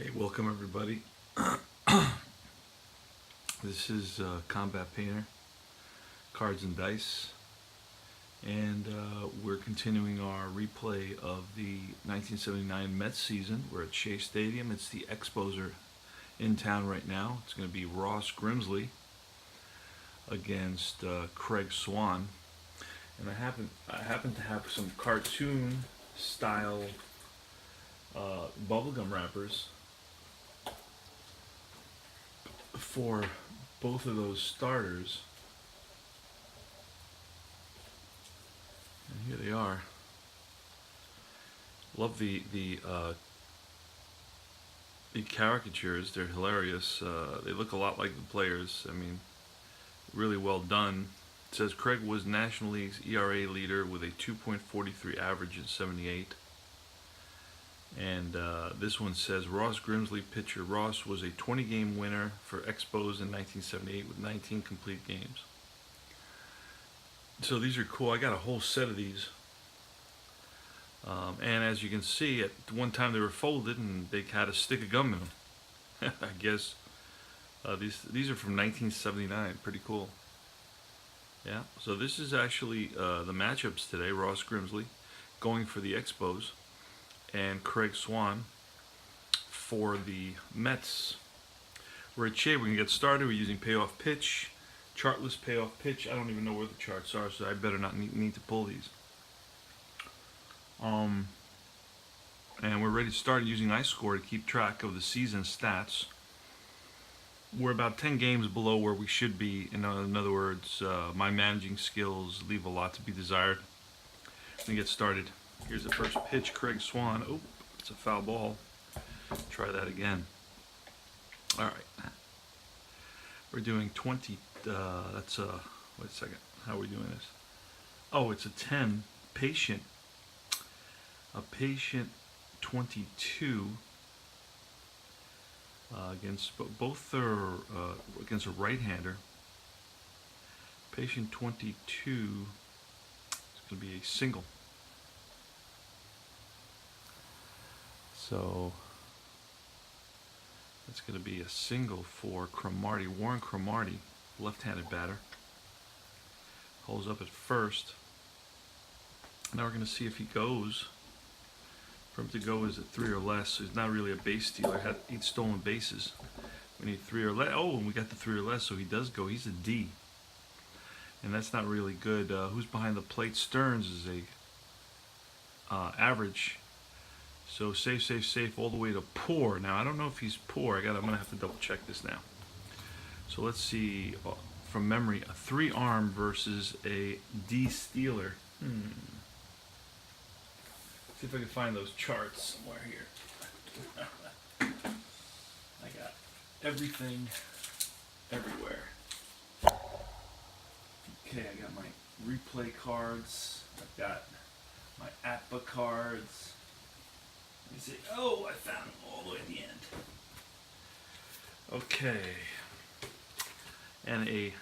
Hey, welcome everybody. This is Combat Painter, Cards and Dice, and we're continuing our replay of the 1979 Mets season. We're at Shea Stadium. It's the Expos are in town right now. It's going to be Ross Grimsley against Craig Swan, and I happen to have some cartoon style bubblegum wrappers for both of those starters, and here they are. Love the caricatures. They're hilarious. They look a lot like the players. I mean, really well done. It says Craig was National League's ERA leader with a 2.43 average in '78. And this one says Ross Grimsley, pitcher. Ross was a 20-game winner for Expos in 1978 with 19 complete games. So these are cool. I got a whole set of these. And as you can see, at one time they were folded and they had a stick of gum in them. I guess these are from 1979. Pretty cool. Yeah. So this is actually the matchups today. Ross Grimsley going for the Expos, and Craig Swan for the Mets. We're at Shea. We're going to get started. We're using Payoff pitch, chartless Payoff pitch. I don't even know where the charts are, so I better not need to pull these. And we're ready to start using iScore to keep track of the season stats. We're about 10 games below where we should be. In other words, my managing skills leave a lot to be desired. We're going to get started. Here's the first pitch, Craig Swan. Oh, it's a foul ball. Try that again. All right. We're doing 20. Wait a second. How are we doing this? Oh, it's a 10. Patient. A patient 22 against both are against a right-hander. Patient 22 is going to be a single. So that's going to be a single for Cromartie. Warren Cromartie, left-handed batter. Holds up at first. Now we're going to see if he goes. For him to go is at 3 or less, so he's not really a base stealer. Had 8 stolen bases. We need 3 or less. Oh, and we got the 3 or less, so he does go. He's a D. And that's not really good. Who's behind the plate? Stearns is a average. So safe, all the way to poor. Now, I don't know if he's poor. I'm going to have to double check this now. So let's see, from memory, a 3-arm versus a D stealer. See if I can find those charts somewhere here. I got everything, everywhere. Okay, I got my replay cards. I've got my APA cards. Let me see. Oh, I found them all the way in the end. Okay. And a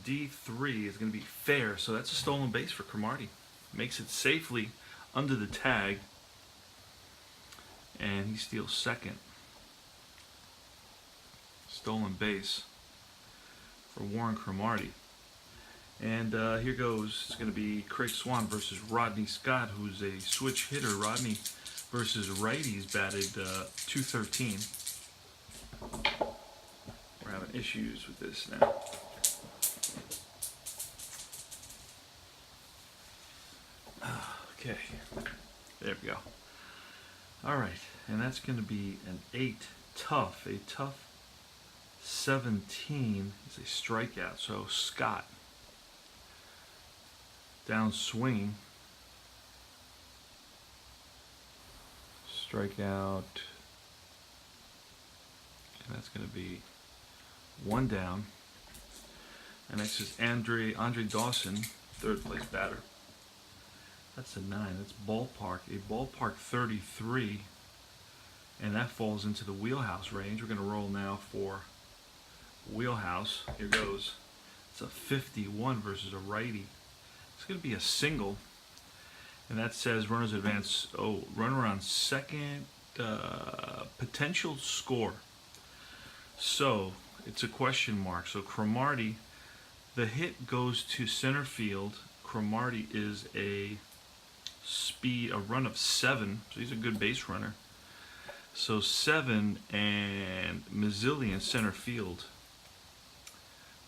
D3 is going to be fair, so that's a stolen base for Cromartie. Makes it safely under the tag, and he steals second. Stolen base for Warren Cromartie. And here goes. It's going to be Craig Swan versus Rodney Scott, who's a switch hitter. Rodney versus righties batted .213. We're having issues with this now. Okay, there we go. All right, and that's going to be an 8 tough. A tough 17 is a strikeout. So Scott down swinging. Strikeout. And that's going to be 1 down. And next is Andre Dawson, third place batter. That's a 9. That's ballpark. A ballpark 33. And that falls into the wheelhouse range. We're going to roll now for wheelhouse. Here goes. It's a 51 versus a righty. It's going to be a single. And that says runners advance. Oh, runner on second. potential score. So it's a question mark. So Cromartie, the hit goes to center field. Cromartie is a run of 7, so he's a good base runner. So 7, and Mazzillion center field.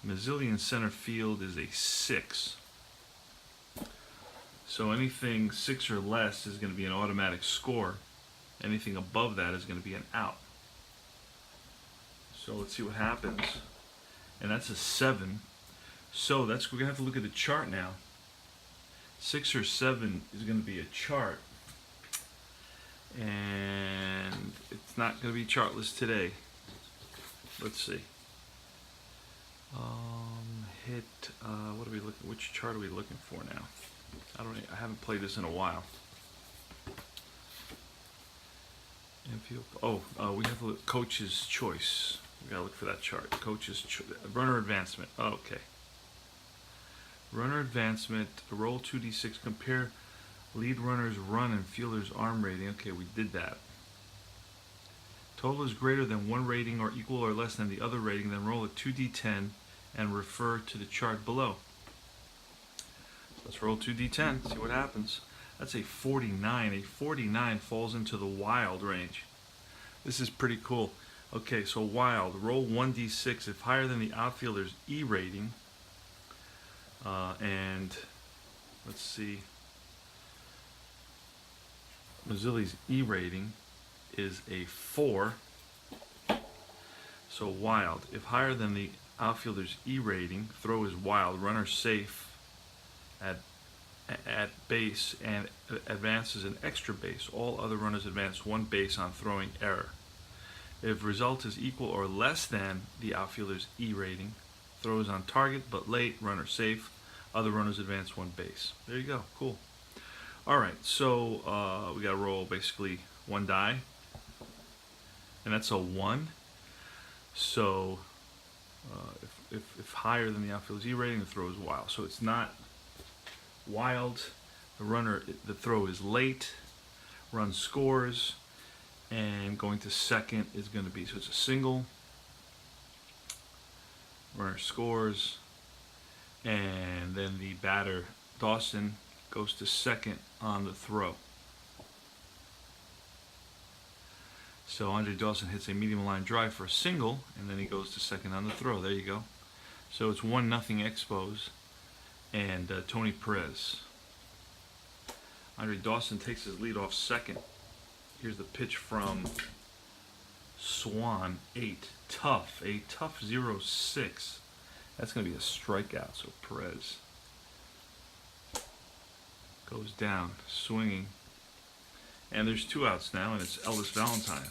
Mazzillion center field is a 6. So anything 6 or less is going to be an automatic score. Anything above that is going to be an out. So let's see what happens. And that's a 7. So we're going to have to look at the chart now. 6 or 7 is going to be a chart. And it's not going to be chartless today. Let's see. What are we looking? Which chart are we looking for now? I haven't played this in a while. We have to look coach's choice. We gotta look for that chart. Coach's runner advancement. Oh, okay. Runner advancement. Roll 2d6. Compare lead runner's run and fielder's arm rating. Okay, we did that. Total is greater than one rating or equal or less than the other rating. Then roll a 2d10 and refer to the chart below. Let's roll 2d10. See what happens. That's a 49. A 49 falls into the wild range. This is pretty cool. Okay, so wild. Roll 1d6. If higher than the outfielder's E rating, and let's see, Mazzilli's E rating is a 4. So wild. If higher than the outfielder's E rating, throw is wild. Runner safe at base and advances an extra base. All other runners advance 1 base on throwing error. If result is equal or less than the outfielder's E rating, throw is on target but late, runner safe, other runners advance 1 base. There you go. Cool. Alright, so we got to roll basically 1 die, and that's a 1. So if higher than the outfielder's E rating, the throw is wild. So it's not wild. The throw is late. Run scores, and going to second is going to be, so it's a single. Runner scores, and then the batter Dawson goes to second on the throw. So Andre Dawson hits a medium line drive for a single, and then he goes to second on the throw. There you go. So it's 1-0 Expos, and Tony Perez. Andre Dawson takes his lead off second. Here's the pitch from Swan, 8. Tough, a tough 0-6. That's going to be a strikeout, so Perez goes down, swinging. And there's 2 outs now, and it's Ellis Valentine.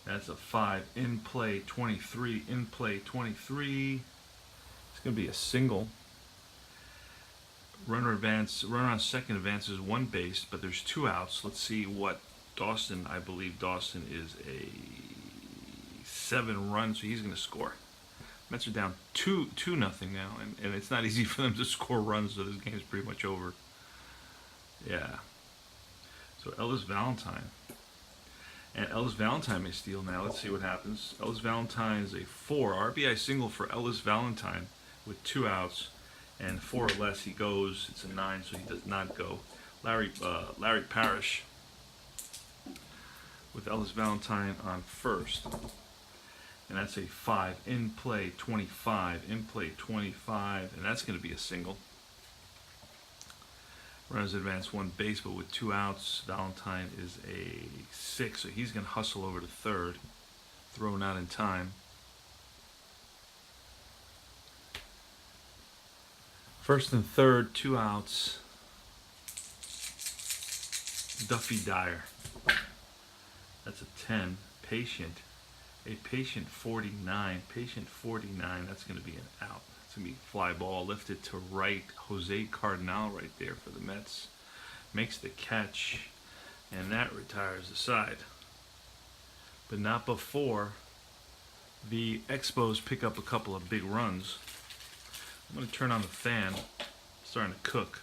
That's a 5. In play 23. In play 23. It's going to be a single. Runner on second advances 1 base, but there's 2 outs. Let's see what Dawson. I believe Dawson is a 7 run, so he's going to score. Mets are down 2-0 now, and it's not easy for them to score runs, so this game's pretty much over. Yeah. So Ellis Valentine. And Ellis Valentine may steal now. Let's see what happens. Ellis Valentine is a 4. RBI single for Ellis Valentine with 2 outs. And 4 or less he goes. It's a 9, so he does not go. Larry Parrish with Ellis Valentine on first. And that's a 5. In play 25. In play 25. And that's going to be a single. Runners advance 1 base, but with 2 outs. Valentine is a 6, so he's going to hustle over to third. Throw not in time. First and third, 2 outs. Duffy Dyer. That's a 10. Patient. A patient 49. Patient 49. That's going to be an out. It's going to be fly ball lifted to right. Jose Cardinal right there for the Mets. Makes the catch. And that retires the side. But not before the Expos pick up a couple of big runs. I'm going to turn on the fan. It's starting to cook.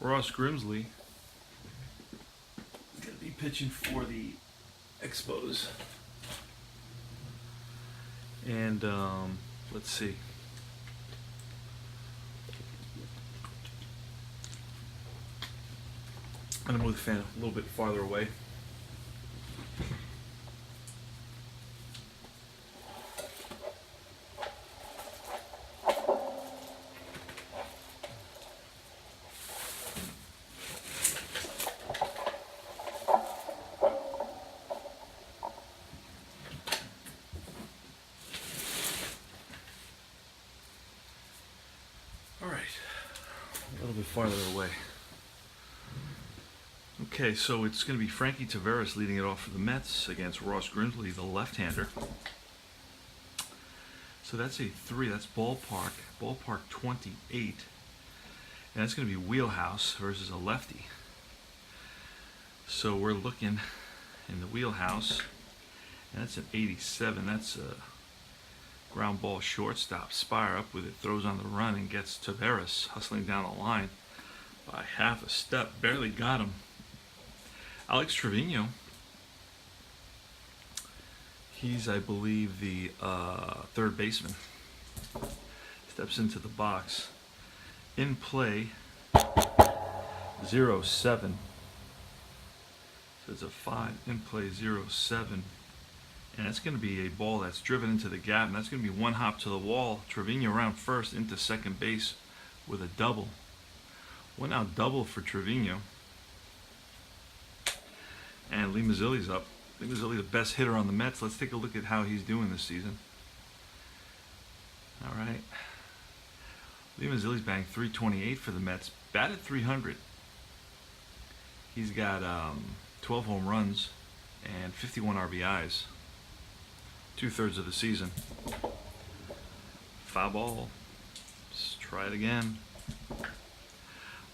Ross Grimsley is going to be pitching for the Expos. And let's see. I'm going to move the fan a little bit farther away. All right, a little bit farther away. Okay, so it's going to be Frankie Taveras leading it off for the Mets against Ross Grimsley, the left-hander. So that's a 3. That's ballpark 28. And that's going to be wheelhouse versus a lefty. So we're looking in the wheelhouse, and that's an 87. That's a ground ball shortstop. Spire up with it, throws on the run, and gets Taveras hustling down the line by half a step. Barely got him. Alex Trevino, he's, I believe, the third baseman. Steps into the box. In play, 0-7. So it's a 5. In play, 0-7. And that's going to be a ball that's driven into the gap, and that's going to be one hop to the wall. Trevino around first into second base with a double. One out double for Trevino. And Lee Mazzilli's up. Lee Mazzilli, the best hitter on the Mets. Let's take a look at how he's doing this season. All right. Lee Mazzilli's batting .328 for the Mets. Batted .300. He's got 12 home runs and 51 RBIs. 2/3 of the season. Foul ball. Let's try it again.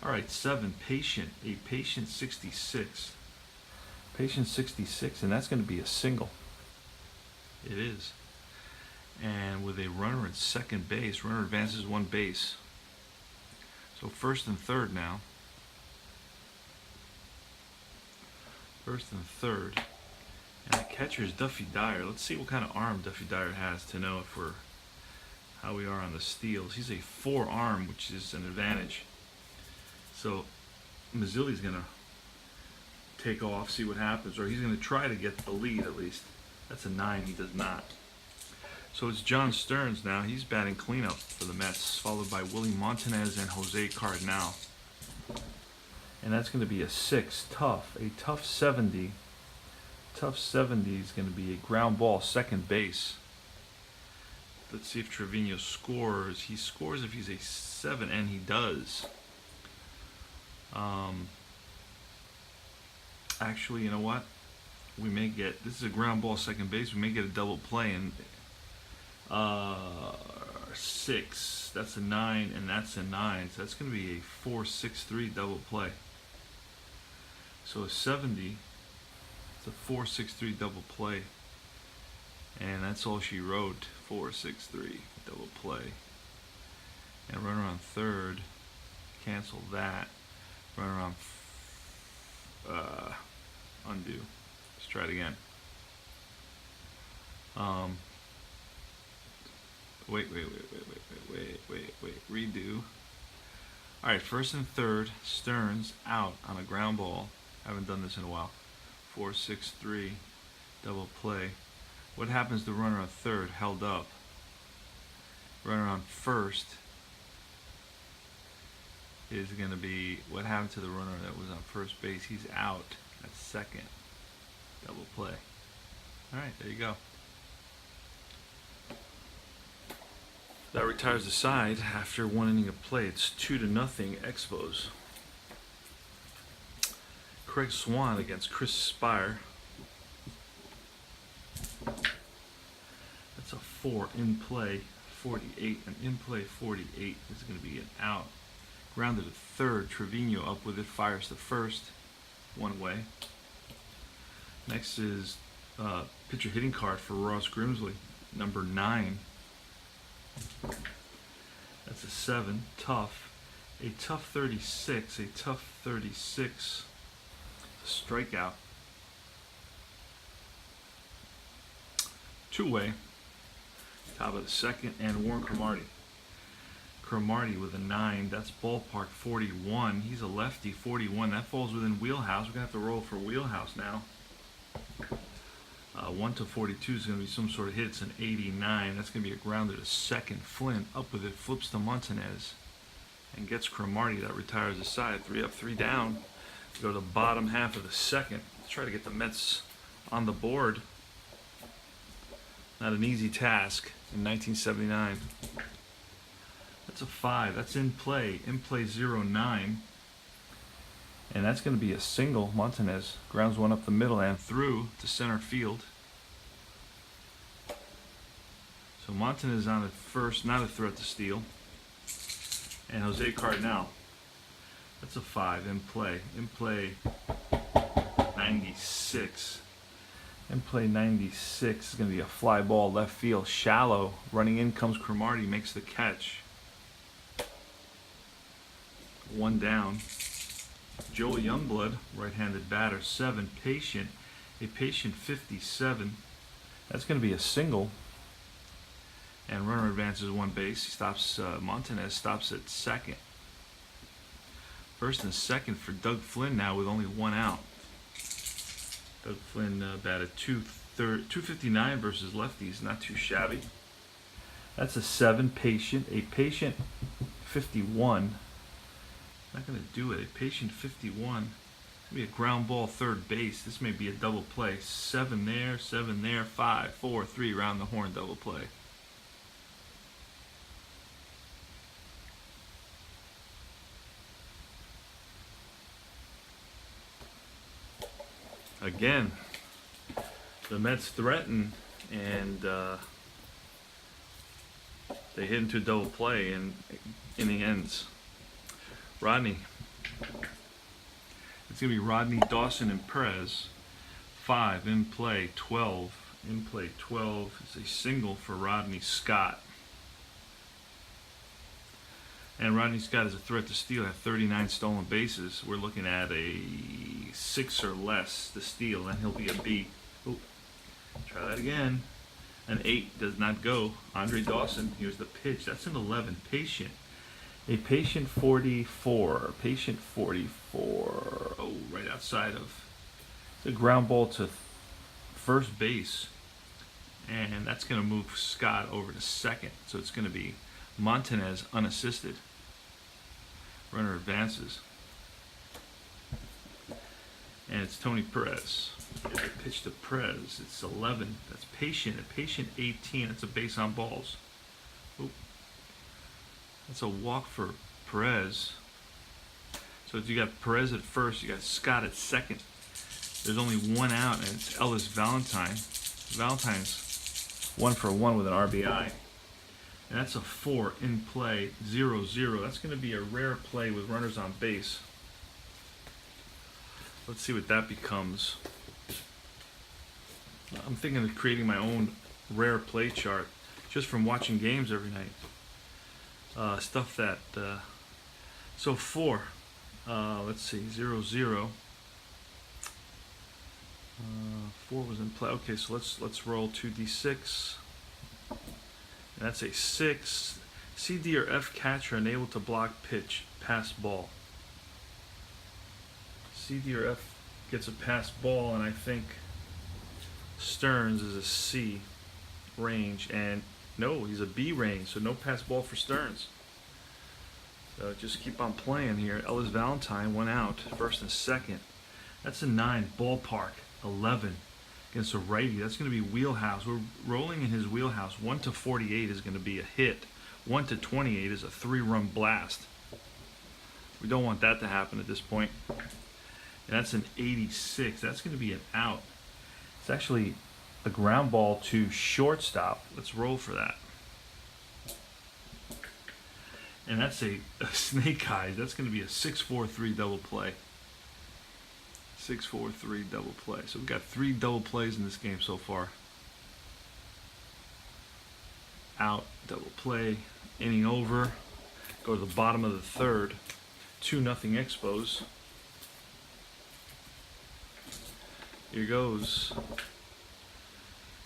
All right, 7. Patient. A patient 66. Patient 66, and that's going to be a single. It is. And with a runner at second base, runner advances 1 base. So first and third now. First and third. And the catcher is Duffy Dyer. Let's see what kind of arm Duffy Dyer has to know if we're how we are on the steals. He's a 4-arm, which is an advantage. So Mazzilli's going to take off, see what happens, or he's going to try to get the lead at least. That's a 9. He does not. So it's John Stearns now. He's batting cleanup for the Mets, followed by Willie Montanez and Jose Cardinal. And that's going to be a 6. Tough. A tough 70. Tough 70 is going to be a ground ball second base. Let's see if Trevino scores. He scores if he's a 7, and he does. Actually, you know what? We may get, this is a ground ball second base, we may get a double play, and 6, that's a 9, and that's a 9, so that's going to be a 4-6-3 double play. So a 70, it's a 4-6-3 double play, and that's all she wrote, 4-6-3 double play. And runner on third, cancel that, runner on undo. Let's try it again. Wait. Redo. All right, first and third. Stearns out on a ground ball. Haven't done this in a while. 4-6-3 double play. What happens to runner on third? Held up. Runner on first is going to be, what happened to the runner that was on first base? He's out at second. Double play. All right, there you go. That retires the side after 1 inning of play. It's 2-0 Expos. Craig Swan against Chris Spire. That's a 4 in play 48. An in play 48 is going to be an out. Grounded at third. Trevino up with it, fires to first. 1 way. Next is pitcher hitting card for Ross Grimsley, number 9. That's a 7. Tough. A tough 36, a tough 36 strikeout. Two-way, top of the second, and Warren Cromartie. Cromartie with a 9, that's ballpark 41. He's a lefty, 41. That falls within wheelhouse. We're going to have to roll for wheelhouse now. 1 to 42 is going to be some sort of hit. It's an 89. That's going to be a grounder to second. Flynn up with it, flips to Montanez, and gets Cromartie. That retires the side. 3 up, 3 down. Go to the bottom half of the second. Let's try to get the Mets on the board. Not an easy task in 1979. That's a 5. That's in play. In play 0-9. And that's going to be a single. Montanez grounds one up the middle and through to center field. So Montanez on at first, not a threat to steal. And Jose Cardinal. That's a 5 in play. In play 96. In play 96 is going to be a fly ball left field, shallow. Running in comes Cromartie, makes the catch. 1 down. Joel Youngblood, right-handed batter, 7. Patient, a patient 57. That's going to be a single. And runner advances 1 base. He stops. Montanez stops at second. First and second for Doug Flynn now with only 1 out. Doug Flynn batted 259 versus lefties, not too shabby. That's a 7. Patient, a patient 51. Not going to do it. A patient 51. It's going to be a ground ball third base. This may be a double play. 7 there, 7 there, 5, 4, 3 round the horn double play. Again, the Mets threaten, and they hit into a double play, and inning ends. Rodney. It's going to be Rodney, Dawson, and Perez. 5 in play, 12. In play 12 is a single for Rodney Scott. And Rodney Scott is a threat to steal at 39 stolen bases. We're looking at a 6 or less to steal, and he'll be a B. Ooh, try that again. An 8 does not go. Andre Dawson, here's the pitch. That's an 11. Patient. A patient 44. Patient 44. Oh, right outside of. It's a ground ball to first base. And that's going to move Scott over to second. So it's going to be Montanez unassisted. Runner advances. And it's Tony Perez. Pitch to Perez. It's 11. That's patient. A patient 18. That's a base on balls. Oop. That's a walk for Perez. So you got Perez at first. You got Scott at second. There's only 1 out, and it's Ellis Valentine. Valentine's 1 for 1 with an RBI. And that's a 4 in play, 0-0. That's going to be a rare play with runners on base. Let's see what that becomes. I'm thinking of creating my own rare play chart just from watching games every night. Stuff that... so 4. Let's see, 0-0. 4 was in play. Okay, so let's roll 2d6. And that's a 6. C, D, or F catcher unable to block pitch, pass ball. C, D, or F gets a pass ball, and I think Stearns is a C range, and no, he's a B range, so no pass ball for Stearns. So just keep on playing here. Ellis Valentine 1 out, first and second. That's a 9. Ballpark 11 against a righty. That's going to be wheelhouse. We're rolling in his wheelhouse. 1 to 48 is going to be a hit. 1 to 28 is a 3-run blast. We don't want that to happen at this point. And that's an 86. That's going to be an out. It's actually a ground ball to shortstop. Let's roll for that. And that's a snake eyes. That's going to be a 6-4-3 double play. 6-4-3 double play. So we've got 3 double plays in this game so far. Out, double play, inning over. Go to the bottom of the third. 2-0 Expos. Here goes.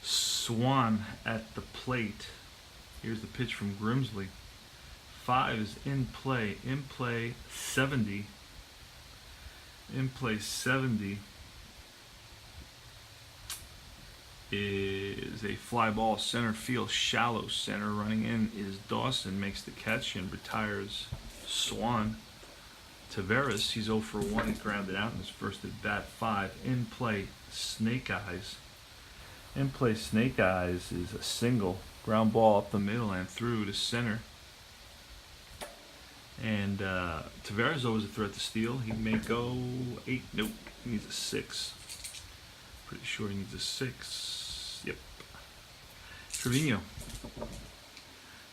Swan at the plate. Here's the pitch from Grimsley. 5 is in play. In play 70. In play 70 is a fly ball center field, shallow center. Running in is Dawson, makes the catch and retires Swan. Taveras, he's 0 for 1. He's grounded out in his first at bat. 5 in play, Snake Eyes. In play, Snake Eyes is a single, ground ball up the middle and through to center. And Taveras is always a threat to steal. He may go 8. Nope, he needs a 6. Pretty sure he needs a 6. Yep. Trevino.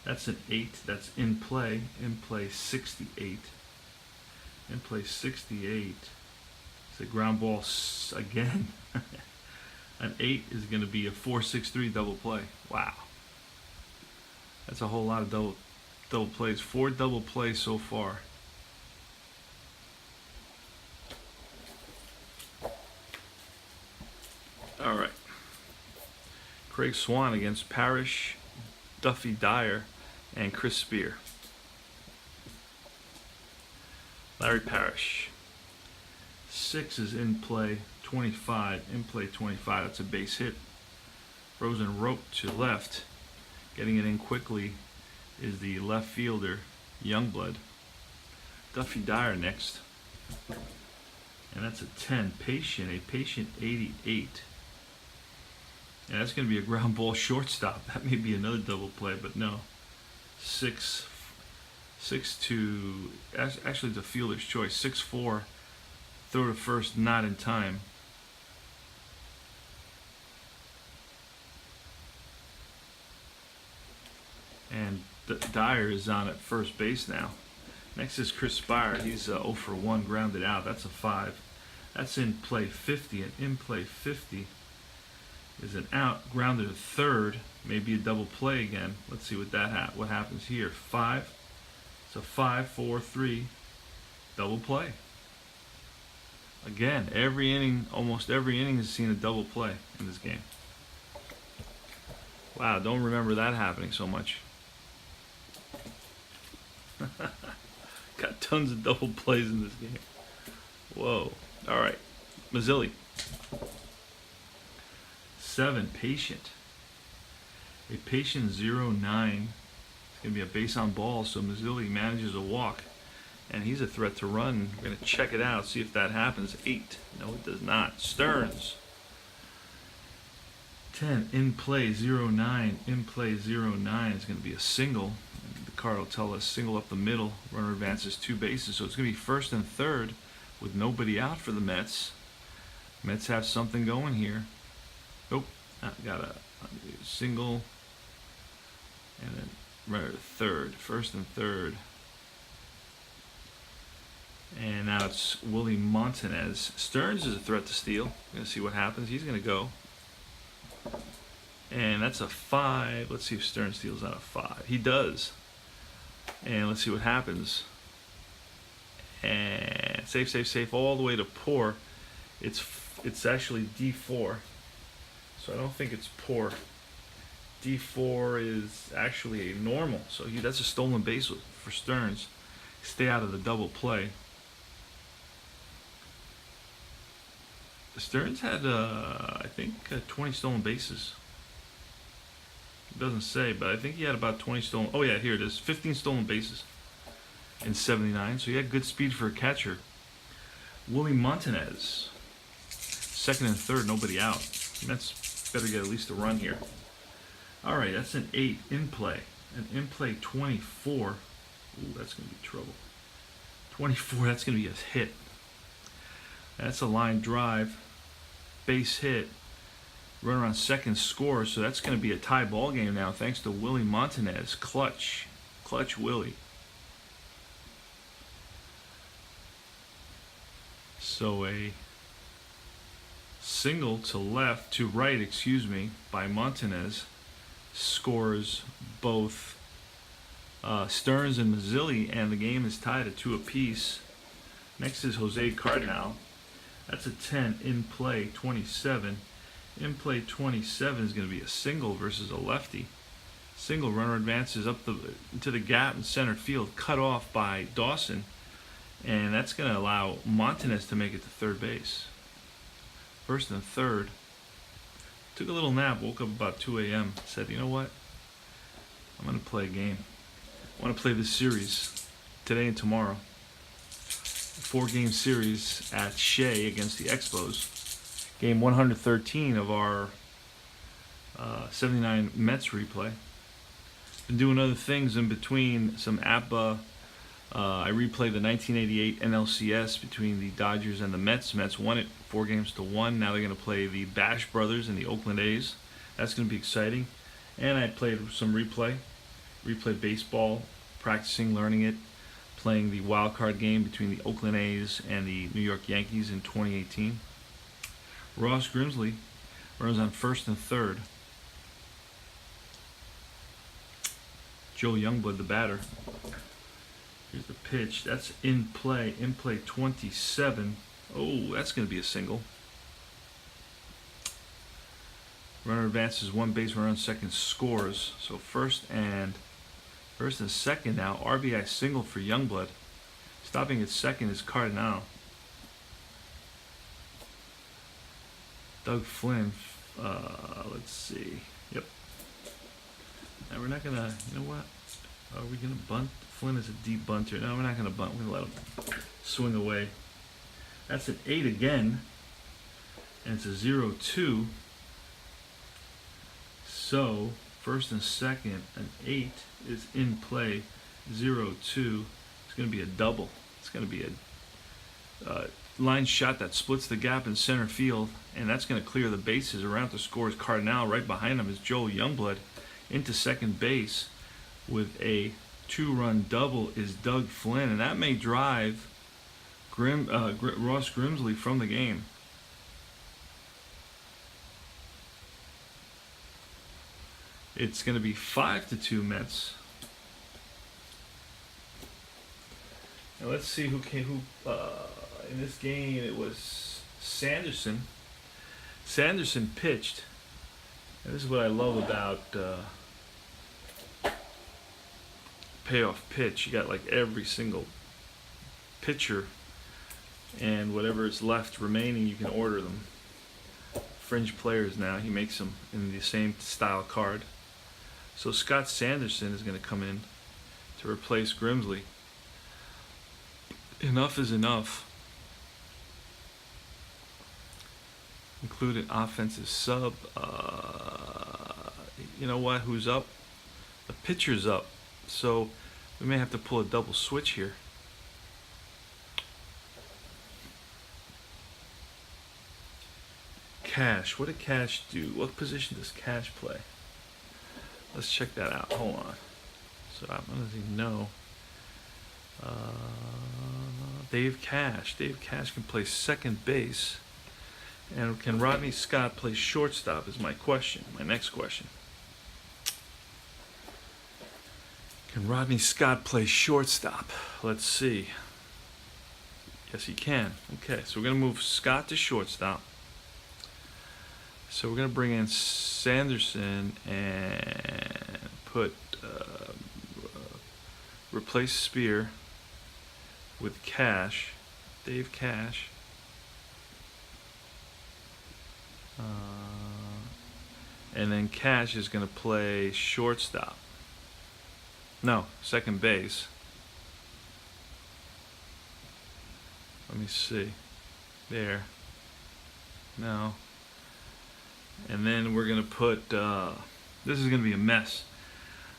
That's an 8. That's in play. In play 68. In play 68. It's a ground ball again. An 8 is going to be a 4-6-3 double play. Wow. That's a whole lot of double plays. 4 double plays so far. All right. Craig Swan against Parrish, Duffy Dyer, and Chris Spear. Larry Parrish. 6 is in play. 25. In play 25. That's a base hit. Rosen rope to left. Getting it in quickly is the left fielder, Youngblood. Duffy Dyer next. And that's a 10. A patient 88. And that's going to be a ground ball shortstop. That may be another double play, but no. 6 to, actually the fielder's choice. 6-4, throw to first, not in time. And Dyer is on at first base now. Next is Chris Spear. He's 0 for 1, grounded out. That's a 5. That's in play 50. And in play 50 is an out, grounded to third. Maybe a double play again. Let's see what happens here. 5. It's a 5-4-3 double play. Again, every inning, almost every inning has seen a double play in this game. Wow, don't remember that happening so much. Got tons of double plays in this game. Whoa. All right. Mazzilli. 7, patient. A patient 0-9. It's going to be a base on ball, so Mazzilli manages a walk. And he's a threat to run. We're going to check it out, see if that happens. 8. No, it does not. Stearns. 10. In play 0-9. In play 0-9 is going to be a single. The card will tell us single up the middle. Runner advances 2 bases. So it's going to be first and third with nobody out for the Mets. Mets have something going here. Oh, got a single. And then runner third. First and third. And now it's Willie Montanez. Stearns is a threat to steal. We're going to see what happens. He's going to go. And that's a 5. Let's see if Stearns steals out of 5. He does. And let's see what happens. And safe, all the way to poor. It's actually D4. So I don't think it's poor. D4 is actually a normal. So that's a stolen base for Stearns. Stay out of the double play. Stearns had, I think, 20 stolen bases. It doesn't say, but I think he had about 20 stolen. Oh yeah, here it is. 15 stolen bases in 79. So he had good speed for a catcher. Willie Montanez. Second and third, nobody out. Mets better get at least a run here. All right, that's an 8 in play. An in play 24. Ooh, that's going to be trouble. 24, that's going to be a hit. That's a line drive. Base hit. Runner on second scores, so that's going to be a tie ball game now thanks to Willie Montanez. Clutch Willie. So a single to right, by Montanez scores both Stearns and Mazzilli, and the game is tied at 2 apiece. Next is Jose Cardinal. That's a 10. In play 27. In play 27 is going to be a single versus a lefty. Single, runner advances up into the gap in center field, cut off by Dawson, and that's going to allow Montanez to make it to third base. First and third. Took a little nap, woke up about 2 a.m. Said, you know what? I'm going to play a game. I want to play this series today and tomorrow. 4-game series at Shea against the Expos. Game 113 of our 79 Mets replay. Been doing other things in between, some APBA. I replayed the 1988 NLCS between the Dodgers and the Mets. Mets won it 4-1. Now they're going to play the Bash Brothers and the Oakland A's. That's going to be exciting. And I played some replay baseball, practicing, learning it, playing the wild card game between the Oakland A's and the New York Yankees in 2018. Ross Grimsley runs on first and third. Joe Youngblood, the batter. Here's the pitch. That's in play. In play 27. Oh, that's going to be a single. Runner advances 1 base, runner on second scores. So first and second now. RBI single for Youngblood. Stopping at second is Cardinal. Doug Flynn. Let's see. Yep. Now we're not gonna. You know what? Are we gonna bunt? Flynn is a deep bunter. No, we're not gonna bunt. We're gonna let him swing away. That's an 8 again, and it's a 0-2. So first and second, an 8 is in play. 0-2. It's gonna be a double. It's gonna be a line shot that splits the gap in center field, and that's going to clear the bases. Around to score is Cardinal. Right behind him is Joe Youngblood. Into second base with a 2-run double is Doug Flynn, and that may drive Ross Grimsley from the game. It's going to be 5-2 Mets. Now let's see who in this game. It was Sanderson. Sanderson pitched. And this is what I love about Payoff pitch. You got like every single pitcher, and whatever is left remaining, you can order them. Fringe players now. He makes them in the same style card. So Scott Sanderson is going to come in to replace Grimsley. Enough is enough. Include an offensive sub. You know what? Who's up? The pitcher's up. So we may have to pull a double switch here. Cash. What did Cash do? What position does Cash play? Let's check that out. Hold on. So I'm going to know. Dave Cash. Dave Cash can play second base. And can Rodney Scott play shortstop is my question. My next question. Can Rodney Scott play shortstop? Let's see. Yes, he can. Okay, so we're going to move Scott to shortstop. So we're going to bring in Sanderson and put replace Spear with Cash, Dave Cash. And then Cash is going to play shortstop. No, second base. Let me see. There. No. And then we're going to put, this is going to be a mess.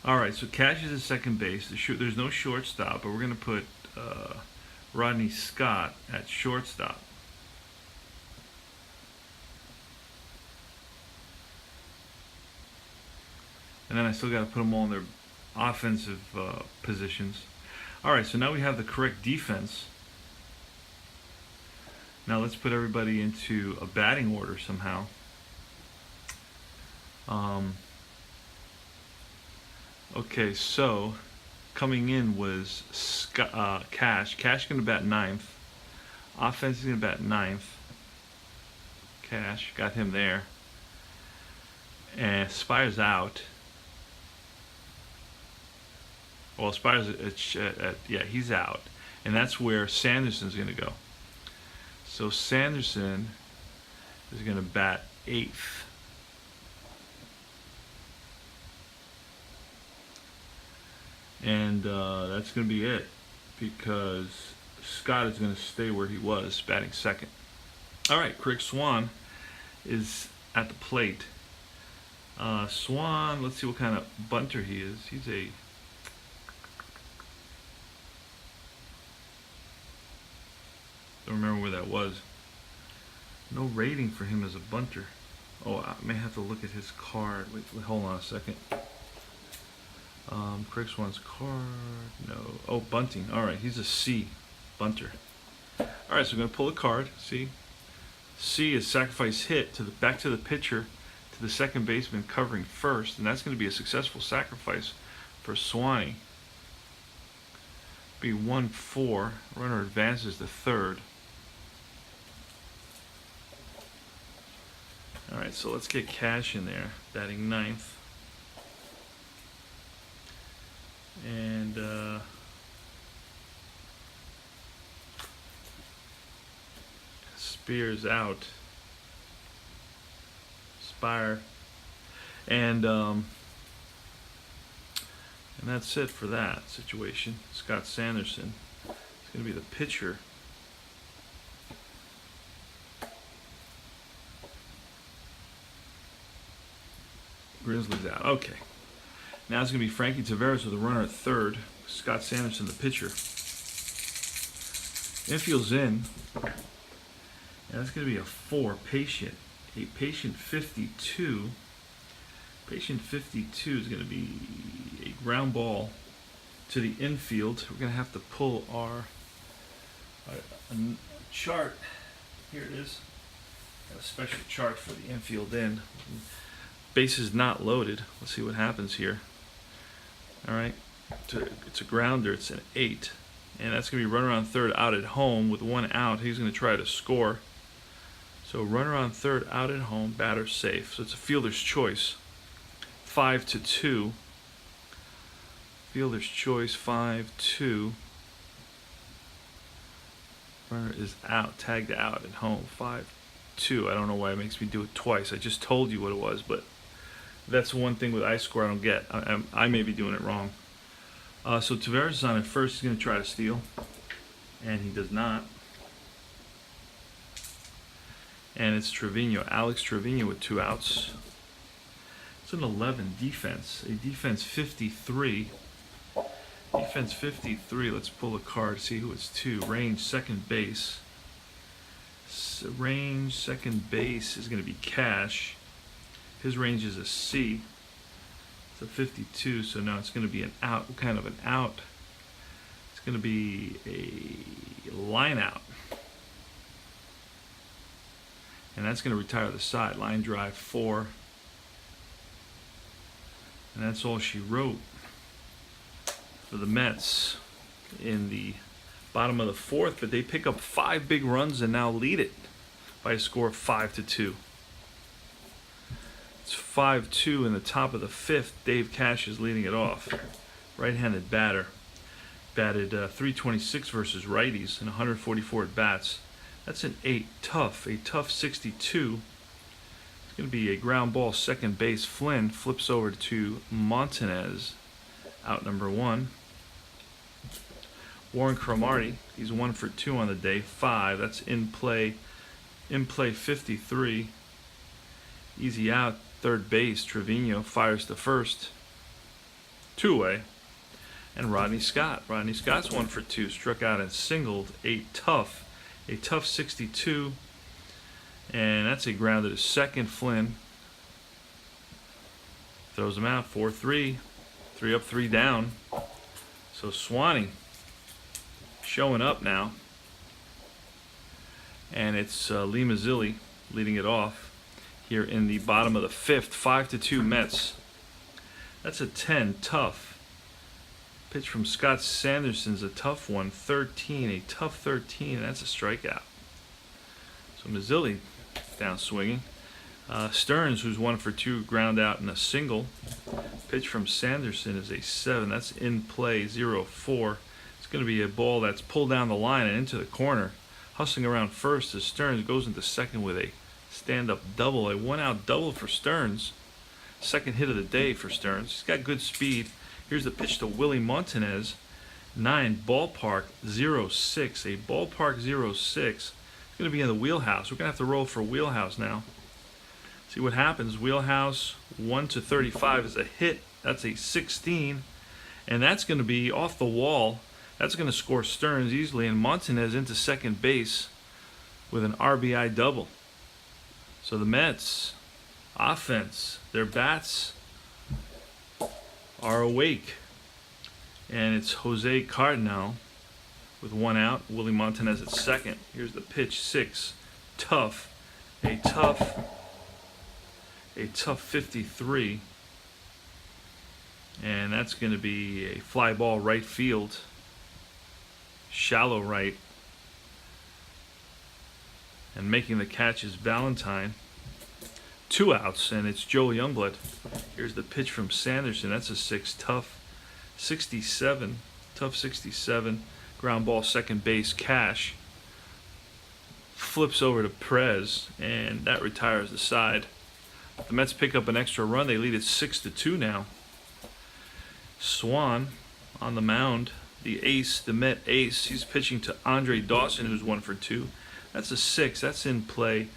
Alright, so Cash is at second base. There's no shortstop, but we're going to put Rodney Scott at shortstop. And then I still got to put them all in their offensive positions. Alright, so now we have the correct defense. Now let's put everybody into a batting order somehow. Okay, so coming in was Cash. Cash going to bat ninth. Offense is going to bat ninth. Cash, got him there. And Spire's out. Well, Spire's, yeah, he's out. And that's where Sanderson's going to go. So Sanderson is going to bat eighth. And that's going to be it, because Scott is going to stay where he was, batting second. All right, Craig Swan is at the plate. Swan, let's see what kind of bunter he is. He's a... don't remember where that was. No rating for him as a bunter. Oh, I may have to look at his card. Wait, hold on a second. Craig Swan's card, no. Oh, bunting. All right, he's a C, bunter. All right, so I'm gonna pull a card. See, C is sacrifice hit to the back to the pitcher, to the second baseman covering first, and that's gonna be a successful sacrifice for Swanee. Be 1-4. Runner advances to third. All right, so let's get Cash in there, batting ninth. And Spears out. Spire. And that's it for that situation. Scott Sanderson is going to be the pitcher. Grizzlies out. Okay. Now it's going to be Frankie Taveras with a runner at third. Scott Sanderson, the pitcher. Infield's in. And that's going to be a 4. Patient. A patient 52. Patient 52 is going to be a ground ball to the infield. We're going to have to pull our chart. Here it is. Got a special chart for the infield in. Bases not loaded. Let's see what happens here. All right, it's a grounder. It's an 8, and that's going to be runner on third out at home with 1 out. He's going to try to score. So runner on third out at home, batter safe. So it's a fielder's choice. 5-2. Fielder's choice 5-2. Runner is out, tagged out at home. 5-2. I don't know why it makes me do it twice. I just told you what it was, but that's one thing with I-score I don't get. I may be doing it wrong. So Taveras is on at first. He's going to try to steal, and he does not. And it's Trevino, Alex Trevino with 2 outs. It's an 11 defense, a defense 53. Defense 53. Let's pull a card, see who it's to. Range second base. Range second base is going to be Cash. His range is a C. It's a 52, so now it's going to be an out. What kind of an out? It's going to be a line out. And that's going to retire the side. Line drive 4. And that's all she wrote for the Mets in the bottom of the 4th. But they pick up 5 big runs and now lead it by a score of 5-2. It's 5-2 in the top of the 5th. Dave Cash is leading it off. Right-handed batter. Batted .326 versus righties and 144 at bats. That's an 8. Tough. A tough 62. It's going to be a ground ball second base. Flynn flips over to Montanez. Out number 1. Warren Cromartie. He's 1 for 2 on the day. 5. That's in play. In play 53. Easy out. Third base. Trevino fires to first. 2-away. And Rodney Scott. Rodney Scott's 1 for 2. Struck out and singled. A tough 62. And that's a grounder to second. Flynn throws him out. 4-3. 3 up, 3 down. So Swanee showing up now. And it's Lee Mazzilli leading it off here in the bottom of the 5th. 5-2 Mets. That's a 10. Tough. Pitch from Scott Sanderson's a tough one. 13, a tough 13. That's a strikeout. So Mazzilli down swinging. Stearns, who's 1 for 2, ground out in a single. Pitch from Sanderson is a 7. That's in play, 0-4. It's going to be a ball that's pulled down the line and into the corner. Hustling around first as Stearns goes into second with a stand-up double. A 1-out double for Stearns. Second hit of the day for Stearns. He's got good speed. Here's the pitch to Willie Montanez. 9, ballpark 0-6. A ballpark 0-6. It's going to be in the wheelhouse. We're going to have to roll for wheelhouse now. See what happens. Wheelhouse 1-35 is a hit. That's a 16. And that's going to be off the wall. That's going to score Stearns easily. And Montanez into second base with an RBI double. So the Mets, offense, their bats are awake. And it's Jose Cardinal with 1 out. Willie Montanez at second. Here's the pitch, 6. Tough. A tough 53. And that's going to be a fly ball right field. Shallow right. And making the catch is Valentine. 2 outs, and it's Joe Youngblood. Here's the pitch from Sanderson. That's a 6. Tough 67. Tough 67. Ground ball, second base, Cash. Flips over to Perez, and that retires the side. The Mets pick up an extra run. They lead it 6-2 now. Swan on the mound. The ace, the Met ace. He's pitching to Andre Dawson, who's 1 for 2. That's a 6. That's in play.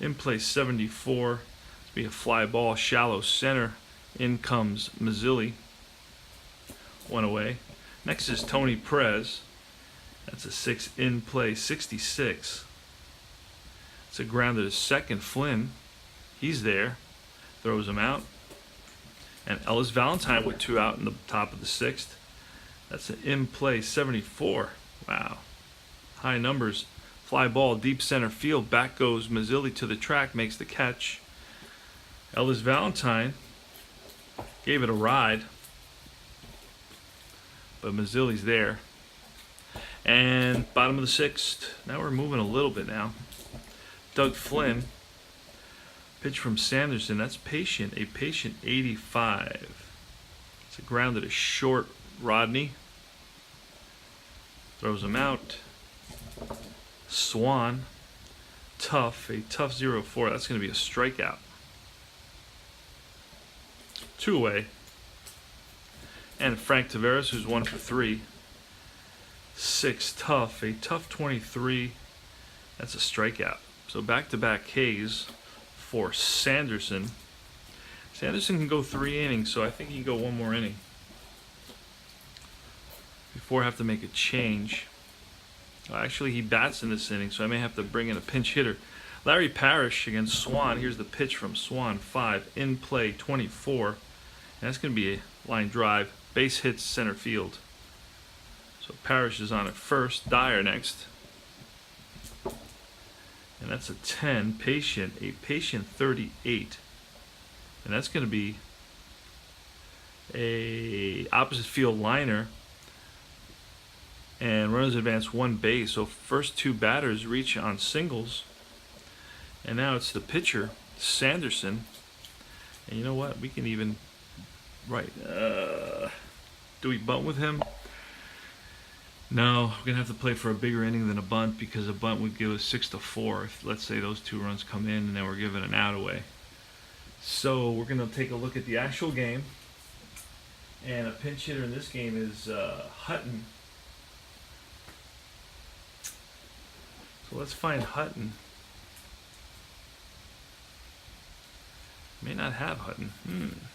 In play 74. It's be a fly ball, shallow center. In comes Mazzilli. 1 away. Next is Tony Perez. That's a 6. In play 66. It's a grounder to second. Flynn. He's there. Throws him out. And Ellis Valentine with 2 out in the top of the 6th. That's an in play 74. Wow. High numbers. Fly ball, deep center field. Back goes Mazzilli to the track, makes the catch. Ellis Valentine gave it a ride. But Mazzilli's there. And bottom of the 6th. Now we're moving a little bit now. Doug Flynn. Pitch from Sanderson. That's patient. A patient 85. It's a grounded to short Rodney. Throws him out. Swan. Tough. A tough 0-4. That's going to be a strikeout. 2 away. And Frank Taveras, who's 1 for 3. 6. Tough. A tough 23. That's a strikeout. So back-to-back Ks for Sanderson. Sanderson can go 3 innings, so I think he can go 1 more inning before I have to make a change. Actually, he bats in this inning, so I may have to bring in a pinch hitter. Larry Parrish against Swan. Here's the pitch from Swan. 5. In play 24. And that's going to be a line drive. Base hits center field. So Parrish is on at first. Dyer next. And that's a 10. Patient. A patient 38. And that's going to be a opposite field liner. And runners advance 1 base. So first 2 batters reach on singles. And now it's the pitcher, Sanderson. And you know what? We can even... Right. Do we bunt with him? No, we're going to have to play for a bigger inning than a bunt, because a bunt would give us 6-4 if, let's say, those 2 runs come in and then we're giving an out away. So we're going to take a look at the actual game. And a pinch hitter in this game is Hutton. So let's find Hutton. May not have Hutton.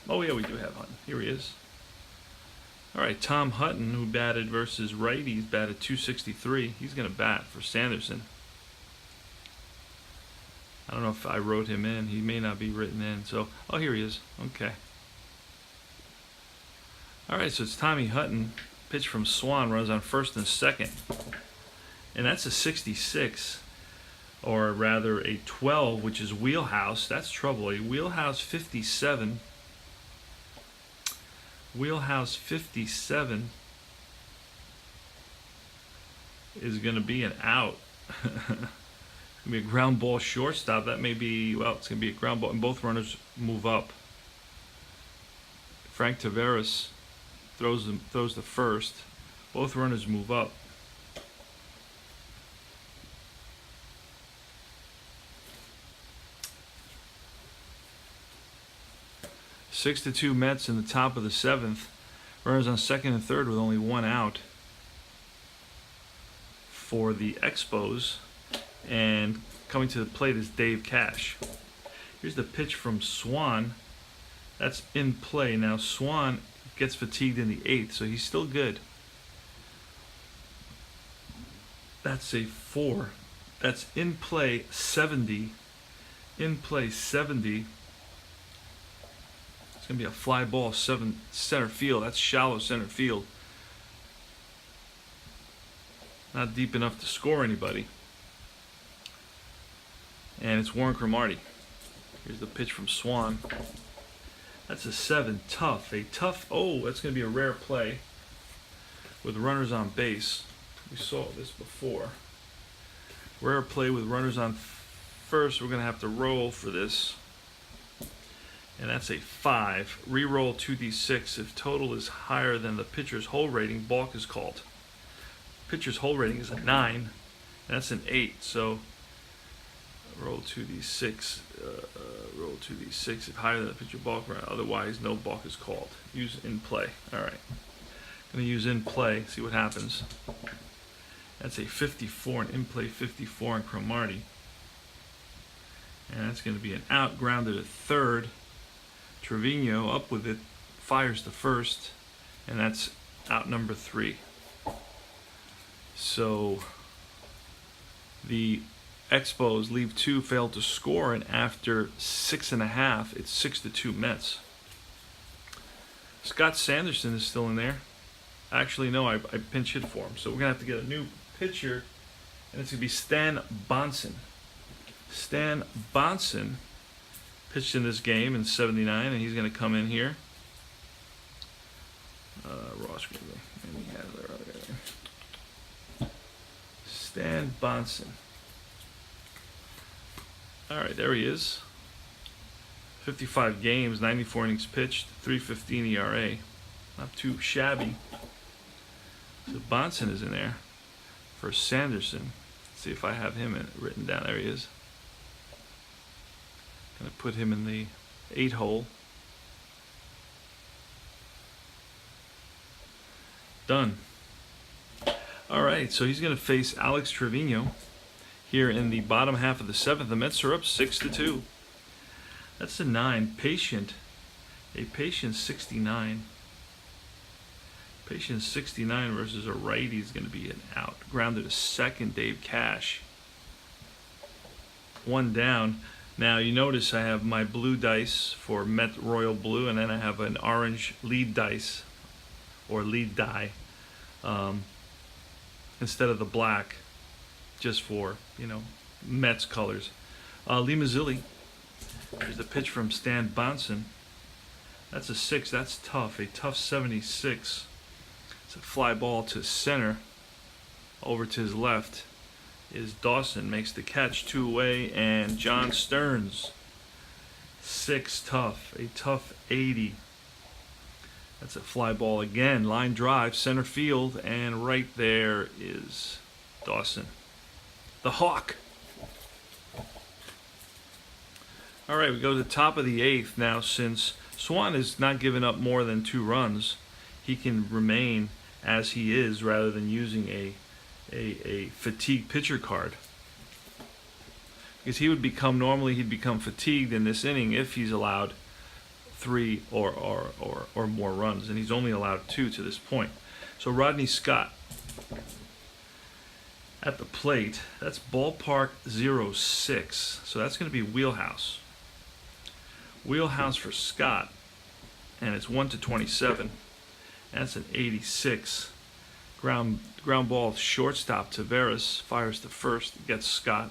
Oh yeah, we do have Hutton. Here he is. Alright, Tom Hutton, who batted versus righties, batted .263. He's going to bat for Sanderson. I don't know if I wrote him in. He may not be written in. So, oh, here he is. Okay. Alright, so it's Tommy Hutton. Pitch from Swan, runs on first and second. And that's a 66. Or rather a 12, which is wheelhouse. That's trouble. A wheelhouse 57. Wheelhouse 57 is going to be an out. It's going to be a ground ball shortstop. That may be, well, it's going to be a ground ball, and both runners move up. Frank Taveras throws the first. Both runners move up. Six to 2 Mets in the top of the 7th. Runners on second and third with only one out for the Expos. And coming to the plate is Dave Cash. Here's the pitch from Swan. That's in play. Now Swan gets fatigued in the 8th, so he's still good. That's a 4. That's in play 70. In play 70. It's going to be a fly ball, center field. That's shallow center field. Not deep enough to score anybody. And it's Warren Cromartie. Here's the pitch from Swan. That's a 7. Tough. Oh, that's going to be a rare play with runners on base. We saw this before. Rare play with runners on first. We're going to have to roll for this. And that's a 5. Reroll 2d6. If total is higher than the pitcher's hold rating, balk is called. Pitcher's hold rating is a 9. And that's an 8. So roll 2d6. Roll 2d6 if higher than the pitcher balk. Otherwise, no balk is called. Use in play. All right. Going to use in play. See what happens. That's a 54. An in play 54 in Cromartie. And that's going to be an out. Grounded at third. Trevino up with it, fires the first, and that's out number 3. So the Expos leave 2, failed to score, and after 6.5, it's 6-2 Mets. Scott Sanderson is still in there. Actually, no, I pinch hit for him. So we're going to have to get a new pitcher, and it's going to be Stan Bonson. Stan Bonson pitched in this game in '79, and he's going to come in here. Ross Gridley. Stan Bonson. All right, there he is. 55 games, 94 innings pitched, 3.15 ERA. Not too shabby. So Bonson is in there for Sanderson. Let's see if I have him written down. There he is. Going to put him in the 8 hole. Done. All right, so he's going to face Alex Trevino here in the bottom half of the 7th. The Mets are up 6-2. That's a 9. Patient. A patient 69. Patient 69 versus a righty is going to be an out. Grounded to second, Dave Cash. 1 down. Now you notice I have my blue dice for Met Royal Blue, and then I have an orange lead dice, or lead die, instead of the black, just for, Mets colors. Lee Mazzilli. Here's the pitch from Stan Bonson. That's a 6. That's tough. A tough 76. It's a fly ball to center. Over to his left is Dawson, makes the catch, 2 away, and John Stearns, 6. Tough. A tough 80. That's a fly ball again. Line drive, center field, and right there is Dawson, the Hawk. All right, we go to the top of the 8th now. Since Swan has not given up more than 2 runs, he can remain as he is rather than using a fatigue pitcher card, because he'd become fatigued in this inning if he's allowed 3 or more runs, and he's only allowed 2 to this point. So Rodney Scott at the plate. That's ballpark 06. So that's going to be wheelhouse. Wheelhouse for Scott, and it's 1-27. That's an 86. Ground ball shortstop. Taveras fires to first, gets Scott.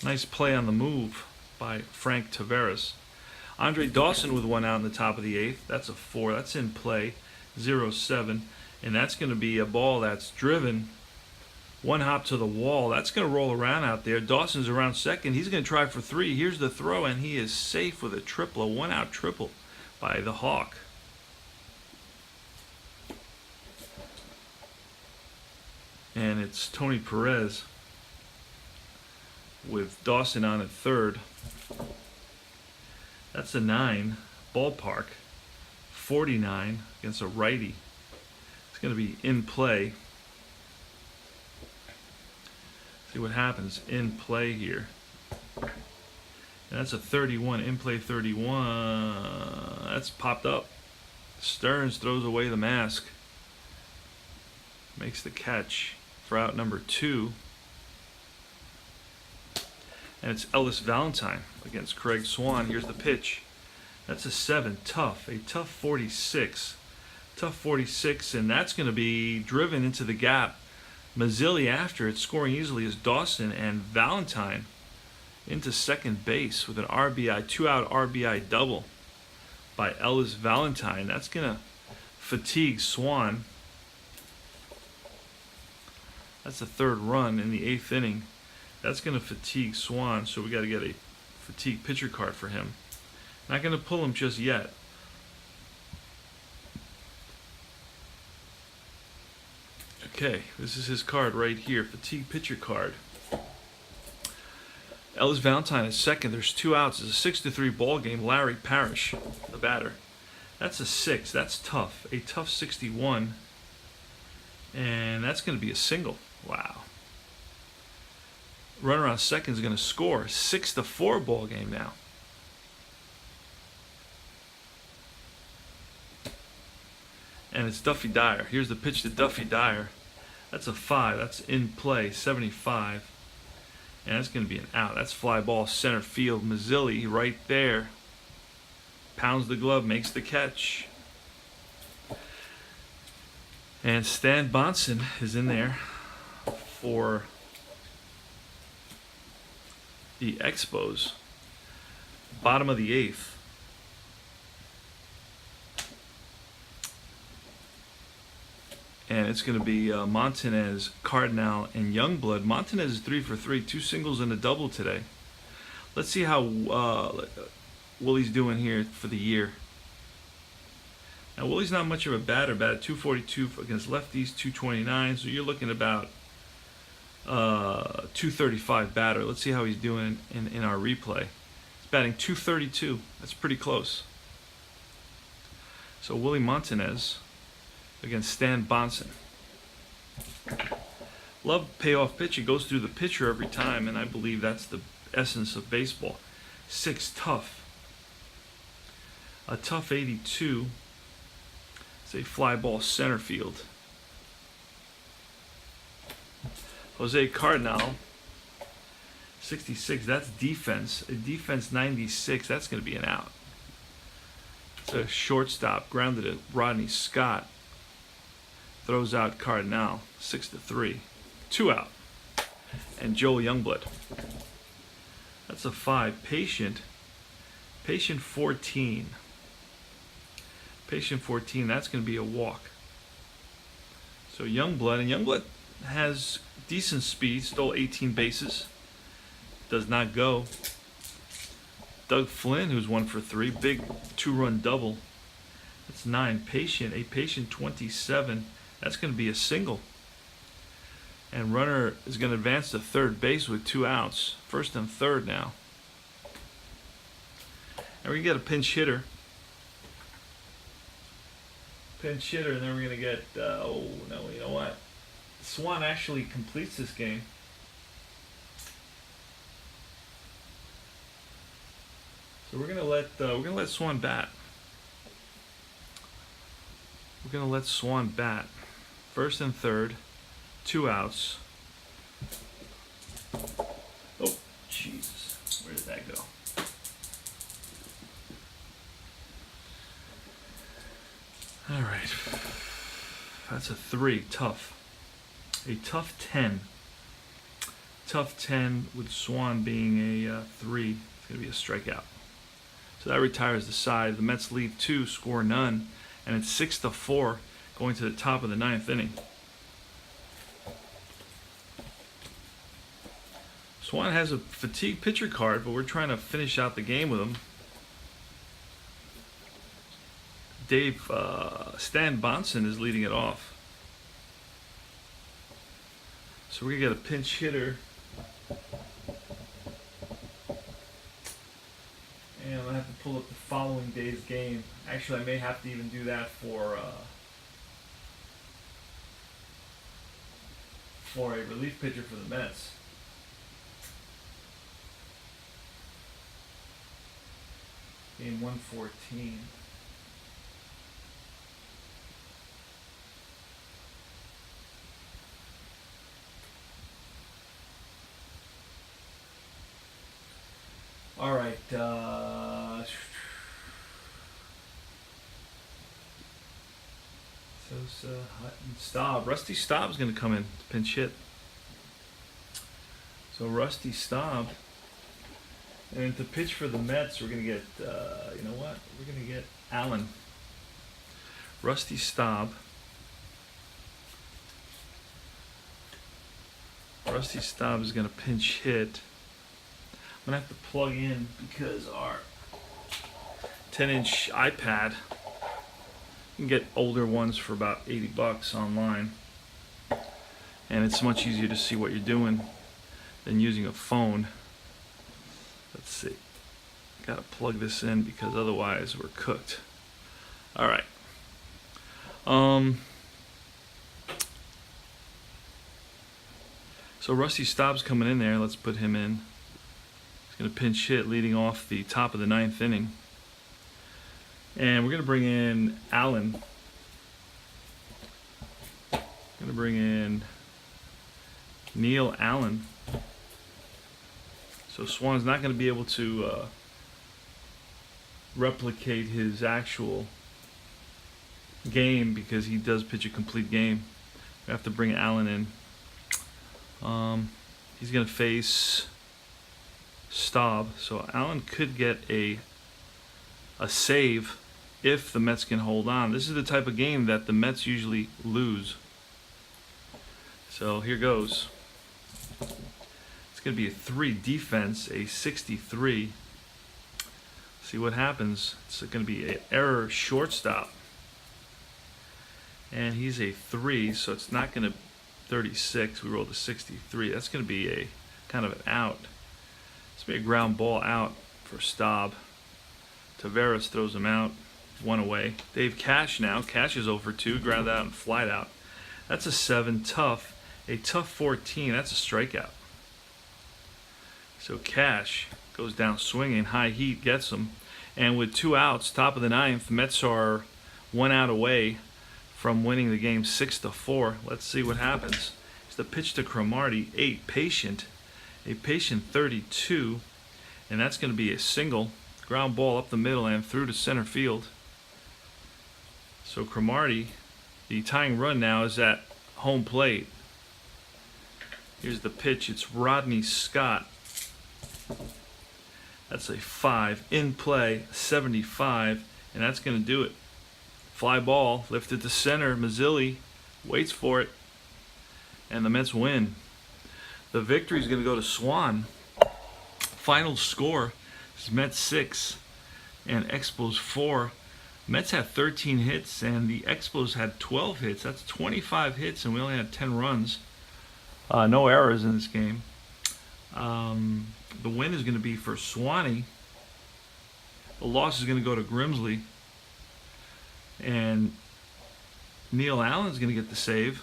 Nice play on the move by Frank Taveras. Andre Dawson with 1 out in the top of the 8th. That's a 4. That's in play. Gm113, and that's going to be a ball that's driven one hop to the wall. That's going to roll around out there. Dawson's around second. He's going to try for 3. Here's the throw, and he is safe with a triple, a one-out triple by the Hawk. And it's Tony Perez with Dawson on at third. That's a 9 ballpark. 49 against a righty. It's going to be in play. See what happens in play here. And that's a 31, in play 31. That's popped up. Stearns throws away the mask. Makes the catch for out number 2. And it's Ellis Valentine against Craig Swan. Here's the pitch. That's a 7, tough, a tough 46. Tough 46, and that's going to be driven into the gap. Mazzilli after it, scoring easily is Dawson, and Valentine into second base with an RBI, 2-out RBI double by Ellis Valentine. That's going to fatigue Swan. That's the 3rd run in the 8th inning. That's going to fatigue Swan, so we got to get a fatigue pitcher card for him. Not going to pull him just yet. Okay, this is his card right here, fatigue pitcher card. Ellis Valentine is second. There's 2 outs. It's a 6-3 ball game. Larry Parrish, the batter. That's a 6. That's tough. A tough 61. And that's going to be a single. Wow. Runner on second is going to score. 6-4 ball game now. And it's Duffy Dyer. Here's the pitch to Duffy Dyer. That's a 5. That's in play, 75. And that's going to be an out. That's fly ball center field. Mazzilli right there. Pounds the glove, makes the catch. And Stan Bonson is in there for the Expos. Bottom of the 8th. And it's going to be Montanez, Cardinal, and Youngblood. Montanez is 3 for 3, 2 singles and a double today. Let's see how Willie's doing here for the year. Now, Willie's not much of a batter. Batted 242 against lefties, 229. So you're looking about 235 batter. Let's see how he's doing in our replay. He's batting 232. That's pretty close. So Willie Montanez against Stan Bonson. Love payoff pitch. It goes through the pitcher every time, and I believe that's the essence of baseball. 6, tough. A tough 82. It's a fly ball center field. Jose Cardinal, 66. That's defense. A defense 96. That's going to be an out. It's a shortstop. Grounded at Rodney Scott. Throws out Cardinal, 6-3. 2 out. And Joel Youngblood. That's a 5. Patient 14. Patient 14, that's going to be a walk. So Youngblood, and Youngblood has decent speed, stole 18 bases. Does not go. Doug Flynn, who's 1 for 3, big 2-run double. That's 9. Patient, a patient 27. That's going to be a single. And runner is going to advance to third base with 2 outs. First and third now. And we're going to get a pinch hitter. Pinch hitter, and then we're going to get, oh, no, you know what? Swan actually completes this game. So we're going to let Swan bat. We're going to let Swan bat. First and third, 2 outs. Oh, Jesus. Where did that go? All right. That's a 3. Tough. A tough 10. Tough 10 with Swan being a 3. It's going to be a strikeout. So that retires the side. The Mets leave 2, score none. And it's 6-4. going to the top of the 9th inning. Swan has a fatigue pitcher card, but we're trying to finish out the game with him. Stan Bonson is leading it off. So we're going to get a pinch hitter. And I have to pull up the following day's game. Actually, I may have to even do that for a relief pitcher for the Mets. Game 114. All right. Sosa, Hutton, Staub. Rusty Staub's going to come in to pinch hit. So Rusty Staub. And to pitch for the Mets, we're going to get, you know what? We're going to get Allen. Rusty Staub. Rusty Staub is going to pinch hit. I'm going to have to plug in because our 10-inch iPad, you can get older ones for about $80 online. And it's much easier to see what you're doing than using a phone. Let's see. Got to plug this in because otherwise we're cooked. All right. So Rusty Staub's coming in there. Let's put him in. He's going to pinch hit leading off the top of the 9th inning. And we're going to bring in Allen. Going to bring in Neil Allen. So Swan's not going to be able to replicate his actual game because he does pitch a complete game. We have to bring Allen in. He's going to face Staub. So Allen could get a save if the Mets can hold on. This is the type of game that the Mets usually lose. So here goes. It's going to be a 3 defense, a 63. See what happens. It's going to be an error shortstop. And he's a 3, so it's not going to 36. We rolled a 63. That's going to be a kind of an out. It's going to be a ground ball out for Staub. Taveras throws him out. 1 away. Dave Cash now. Cash is over 2. Ground out and flight out. That's a 7. Tough. A tough 14. That's a strikeout. So Cash goes down swinging. High heat gets him. And with 2 outs, top of the 9th, Mets are 1 out away from winning the game 6-4. Let's see what happens. It's the pitch to Cromartie. 8. Patient. A patient 32. And that's going to be a single. Ground ball up the middle and through to center field. So Cromartie, the tying run now is at home plate. Here's the pitch. It's Rodney Scott. That's a 5. In play, 75. And that's going to do it. Fly ball, lifted to center. Mazzilli waits for it. And the Mets win. The victory is going to go to Swan. Final score is Mets 6 and Expos 4. Mets had 13 hits and the Expos had 12 hits. That's 25 hits and we only had 10 runs. No errors in this game. The win is going to be for Swanee. The loss is going to go to Grimsley. And Neil Allen's going to get the save.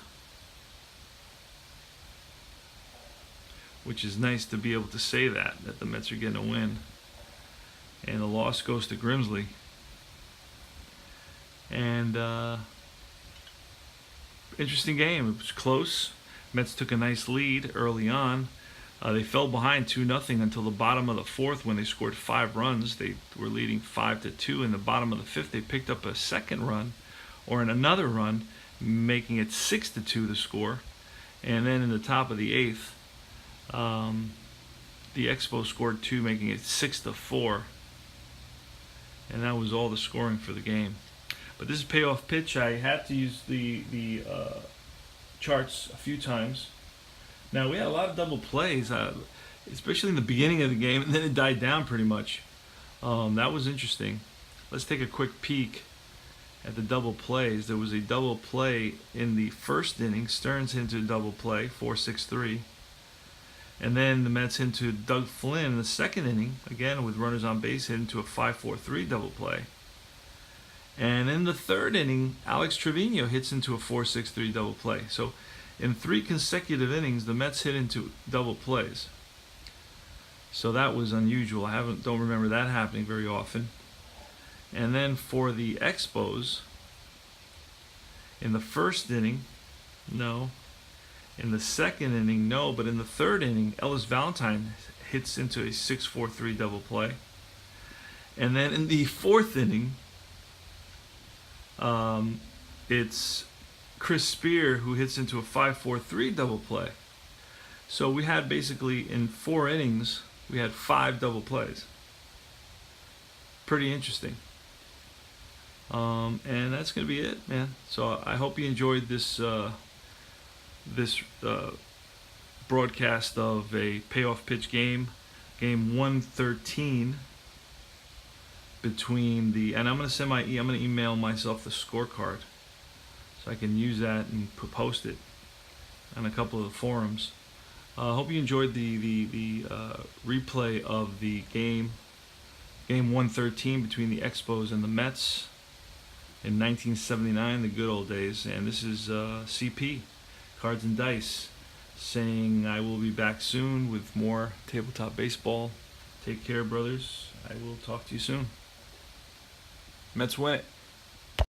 Which is nice to be able to say that the Mets are getting a win. And the loss goes to Grimsley. And interesting game. It was close. Mets took a nice lead early on. They fell behind 2-0 until the bottom of the 4th when they scored 5 runs. They were leading 5-2. In the bottom of the 5th, they picked up a second run, or another run, making it 6-2 the score. And then in the top of the 8th, the Expos scored 2, making it 6-4. And that was all the scoring for the game. But this is payoff pitch. I had to use the charts a few times. Now we had a lot of double plays, especially in the beginning of the game, and then it died down pretty much. That was interesting. Let's take a quick peek at the double plays. There was a double play in the first inning. Stearns into a double play, 4-6-3. And then the Mets hit into Doug Flynn in the second inning, again with runners on base, hit into a 5-4-3 double play. And in the third inning, Alex Trevino hits into a 4-6-3 double play. So in 3 consecutive innings, the Mets hit into double plays. So that was unusual. I don't remember that happening very often. And then for the Expos, in the first inning, no. In the second inning, no. But in the third inning, Ellis Valentine hits into a 6-4-3 double play. And then in the fourth inning, it's Chris Spear who hits into a 5-4-3 double play. So we had basically in 4 innings, we had 5 double plays. Pretty interesting. And that's going to be it, man. So I hope you enjoyed this broadcast of a payoff pitch game, Gm113, between the, and I'm going to email myself the scorecard so I can use that and post it on a couple of the forums. I hope you enjoyed the replay of the game 113 between the Expos and the Mets in 1979, the good old days. And this is CP, Cards and Dice, saying I will be back soon with more tabletop baseball. Take care, brothers. I will talk to you soon. Mets win it.